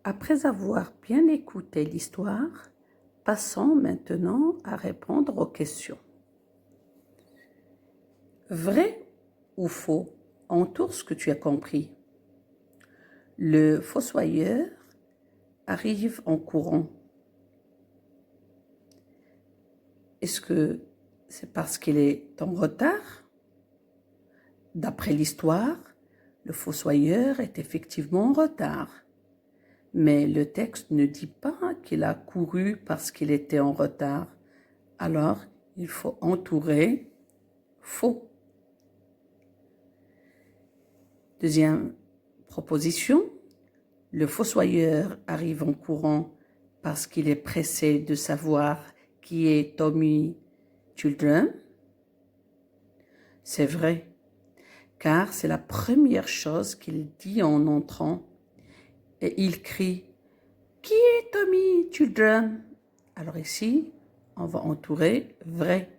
Après avoir bien écouté l'histoire, passons maintenant à répondre aux questions. Vrai ou faux? Entoure ce que tu as compris. Le fossoyeur arrive en courant. Est-ce que c'est parce qu'il est en retard? D'après l'histoire, le fossoyeur est effectivement en retard. Mais le texte ne dit pas qu'il a couru parce qu'il était en retard. Alors, il faut entourer faux. Deuxième proposition, le fossoyeur arrive en courant parce qu'il est pressé de savoir qui est Tommy Children. C'est vrai, car c'est la première chose qu'il dit en entrant. Et il crie « Qui est Tommy Children ?» Alors ici, on va entourer vrai.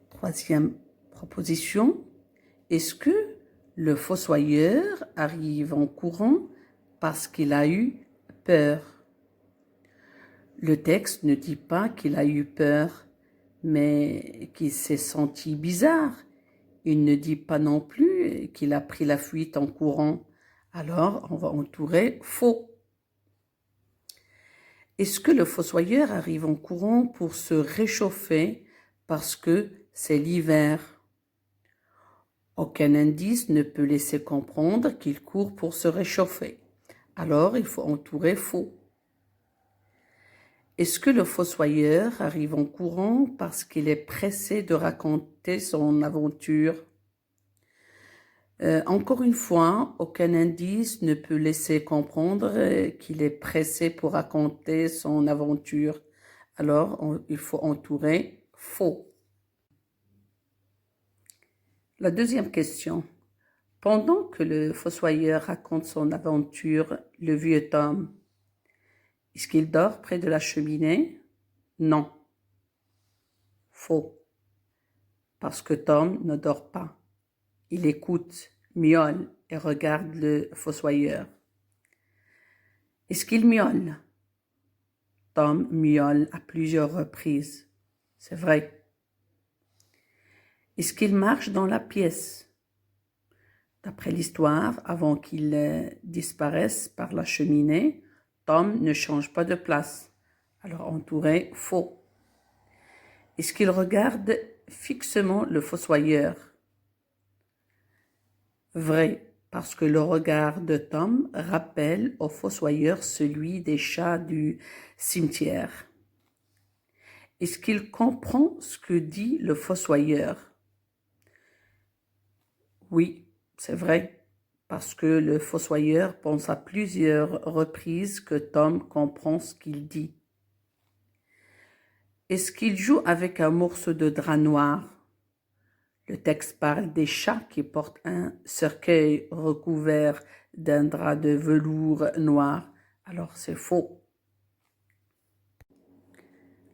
Troisième proposition, est-ce que le fossoyeur arrive en courant parce qu'il a eu peur? Le texte ne dit pas qu'il a eu peur, mais qu'il s'est senti bizarre. Il ne dit pas non plus qu'il a pris la fuite en courant. Alors, on va entourer faux. Est-ce que le fossoyeur arrive en courant pour se réchauffer parce que c'est l'hiver? Aucun indice ne peut laisser comprendre qu'il court pour se réchauffer. Alors, il faut entourer faux. Est-ce que le fossoyeur arrive en courant parce qu'il est pressé de raconter son aventure? Encore une fois, aucun indice ne peut laisser comprendre qu'il est pressé pour raconter son aventure. Alors, il faut entourer faux. La deuxième question. Pendant que le fossoyeur raconte son aventure, le vieux Tom, est-ce qu'il dort près de la cheminée? Non. Faux. Parce que Tom ne dort pas. Il écoute, miaule et regarde le fossoyeur. Est-ce qu'il miaule? Tom miaule à plusieurs reprises. C'est vrai. Est-ce qu'il marche dans la pièce? D'après l'histoire, avant qu'il disparaisse par la cheminée, Tom ne change pas de place. Alors entouré faux. Est-ce qu'il regarde fixement le fossoyeur? Vrai, parce que le regard de Tom rappelle au fossoyeur celui des chats du cimetière. Est-ce qu'il comprend ce que dit le fossoyeur? Oui, c'est vrai, parce que le fossoyeur pense à plusieurs reprises que Tom comprend ce qu'il dit. Est-ce qu'il joue avec un morceau de drap noir? Le texte parle des chats qui portent un cercueil recouvert d'un drap de velours noir. Alors c'est faux.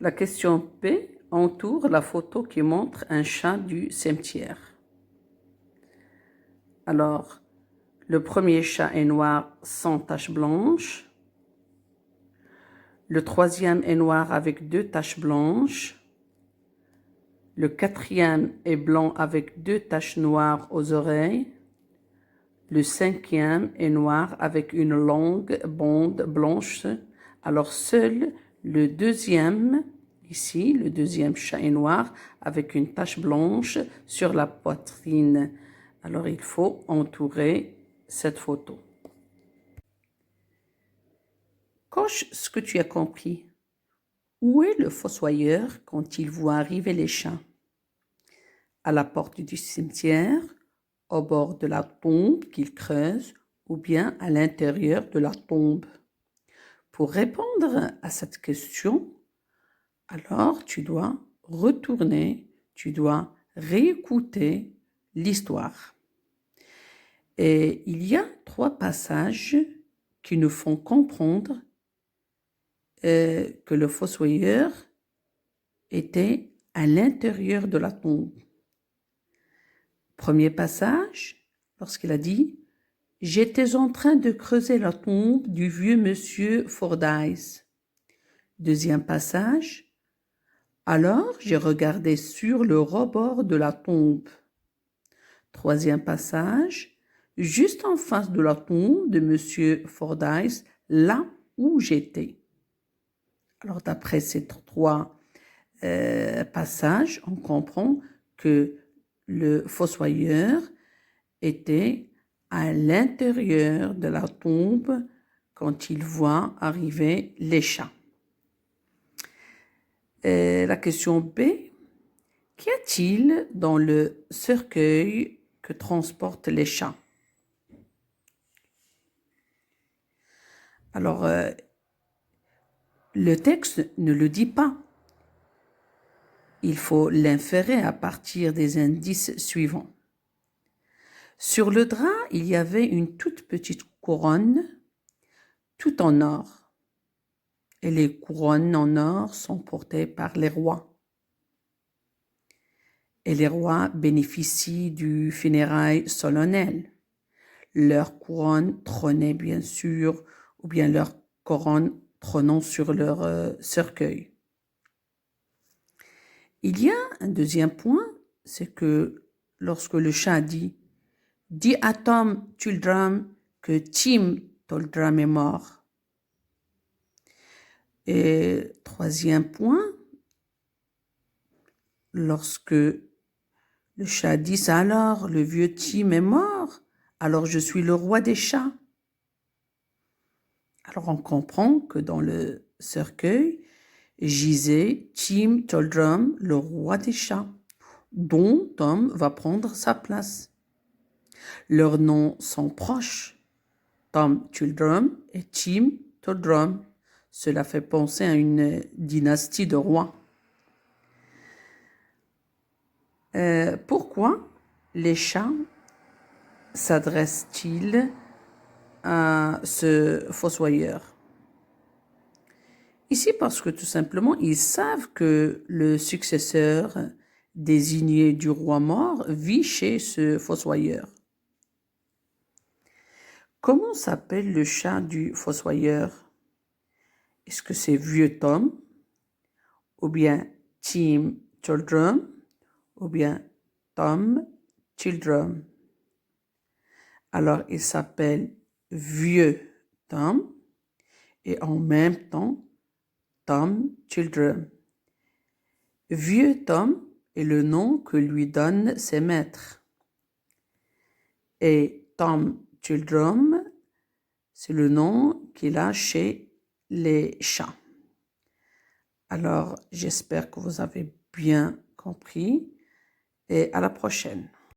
La question B entoure la photo qui montre un chat du cimetière. Alors, le premier chat est noir sans tache blanche. Le troisième est noir avec 2 taches blanches. Le quatrième est blanc avec 2 taches noires aux oreilles. Le cinquième est noir avec une longue bande blanche. Alors seul le deuxième, ici, le deuxième chat est noir avec une tache blanche sur la poitrine. Alors il faut entourer cette photo. Coche ce que tu as compris. Où est le fossoyeur quand il voit arriver les chats? À la porte du cimetière, au bord de la tombe qu'il creuse ou bien à l'intérieur de la tombe? Pour répondre à cette question, alors tu dois retourner, tu dois réécouter l'histoire. Et il y a 3 passages qui nous font comprendre que le fossoyeur était à l'intérieur de la tombe. Premier passage, lorsqu'il a dit J'étais en train de creuser la tombe du vieux monsieur Fordyce. Deuxième passage. Alors j'ai regardé sur le rebord de la tombe. Troisième passage. Juste en face de la tombe de monsieur Fordyce, là où j'étais. Alors d'après ces trois passages, on comprend que le fossoyeur était à l'intérieur de la tombe quand il voit arriver les chats. La question B, qu'y a-t-il dans le cercueil que transportent les chats? Alors, le texte ne le dit pas. Il faut l'inférer à partir des indices suivants. Sur le drap, il y avait une toute petite couronne, tout en or. Et les couronnes en or sont portées par les rois. Et les rois bénéficient du funérail solennel. Leur couronne trônait bien sûr, ou bien leur couronne trônant sur leur cercueil. Il y a un deuxième point, c'est que lorsque le chat dit « Dis à Tom Tuldrum que Tim Tuldrum est mort ». Et troisième point, lorsque le chat dit « Ça alors, le vieux Tim est mort, alors je suis le roi des chats ». Alors on comprend que dans le cercueil, gisait Tim Tuldrum, le roi des chats, dont Tom va prendre sa place. Leurs noms sont proches, Tom Tuldrum et Tim Tuldrum. Cela fait penser à une dynastie de rois. Pourquoi les chats s'adressent-ils à ce fossoyeur? Ici, parce que tout simplement, ils savent que le successeur désigné du roi mort vit chez ce fossoyeur. Comment s'appelle le chat du fossoyeur? Est-ce que c'est Vieux Tom, ou bien Tim Tuldrum, ou bien Tom Tuldrum? Alors, il s'appelle Vieux Tom et en même temps Tom Tuldrum. Vieux Tom est le nom que lui donnent ses maîtres. Et Tom Tuldrum, c'est le nom qu'il a chez les chats. Alors, j'espère que vous avez bien compris et à la prochaine.